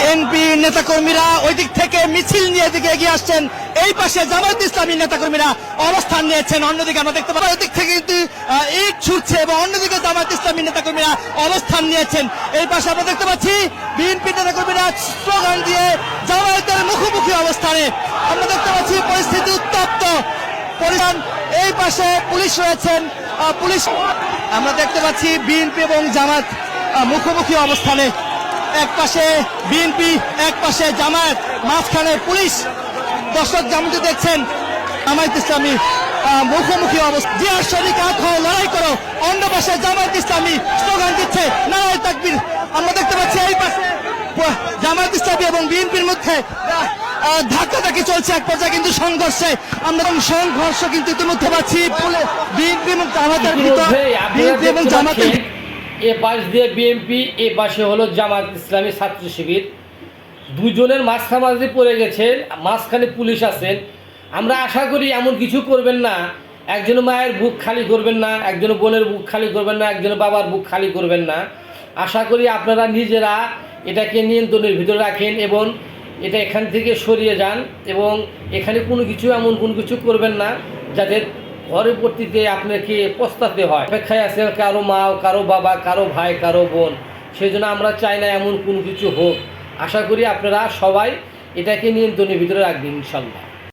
BNP নেতাকর্মীরা ওই দিক থেকে মিছিল নিয়ে এদিকে এগিয়ে আসছেন, এই পাশে জামায়াত ইসলামী নেতাকর্মীরা অবস্থান নিয়েছেন। অন্যদিকে আমরা দেখতে পাবো ওই দিক থেকে কিন্তু ইট ছুটছে এবং অন্যদিকে জামায়াত ইসলামী নেতাকর্মীরা অবস্থান নিয়েছেন। এই পাশে আমরা দেখতে পাচ্ছি বিএনপি নেতাকর্মীরা স্লোগান দিয়ে জামায়াতের মুখোমুখি অবস্থানে। আমরা দেখতে পাচ্ছি পরিস্থিতি উত্তপ্ত। এই পাশে পুলিশ রয়েছেন, পুলিশ আমরা দেখতে পাচ্ছি বিএনপি এবং জামাত মুখোমুখি অবস্থানে। এক পাশে বিএনপি, এক পাশে জামায়াত, মাঝখানে পুলিশ। দর্শক যেমনটি দেখছেন জামায়াত ইসলামী মুখোমুখি অবস্থা। জিয়ার শরীক আঁখো লড়াই করো, অন্য পাশে জামায়াত ইসলামী স্লোগান দিচ্ছে নারায়ে তাকবীর। আমরা দেখতে পাচ্ছি এই পাশে জামায়াত ইসলামী এবং বিএনপির মধ্যে ধাক্কাধাক্কি চলছে, এক পর্যায়ে কিন্তু সংঘর্ষে আমরা সংঘর্ষ কিন্তু ইতিমধ্যে পাচ্ছি বিএনপি এবং জামাতের ভিতর। বিএনপি এবং জামাতের এ পাশ দিয়ে বিএনপি, এ পাশে হলো জামাত ইসলামী ছাত্র শিবির, দুজনের মাঝখামাঝি পড়ে গেছেন, মাঝখানে পুলিশ আছেন। আমরা আশা করি এমন কিছু করবেন না, একজন মায়ের বুক খালি করবেন না, একজন বোনের বুক খালি করবেন না, একজন বাবার বুক খালি করবেন না। আশা করি আপনারা নিজেরা এটাকে নিয়ন্ত্রণের ভিতরে রাখেন এবং এটা এখান থেকে সরিয়ে যান এবং এখানে কোনো কিছু এমন কোনো কিছু করবেন না যাতে পরবর্তীতে আপনাকে পস্তাতে হয়। অপেক্ষায় আছে কারো মা, কারো বাবা, কারো ভাই, কারো বোন। সেই জন্য আমরা চাই না এমন কোনো কিছু হোক। আশা করি আপনারা সবাই এটাকে নিয়ন্ত্রণের ভিতরে রাখবেন ইনশাল্লাহ।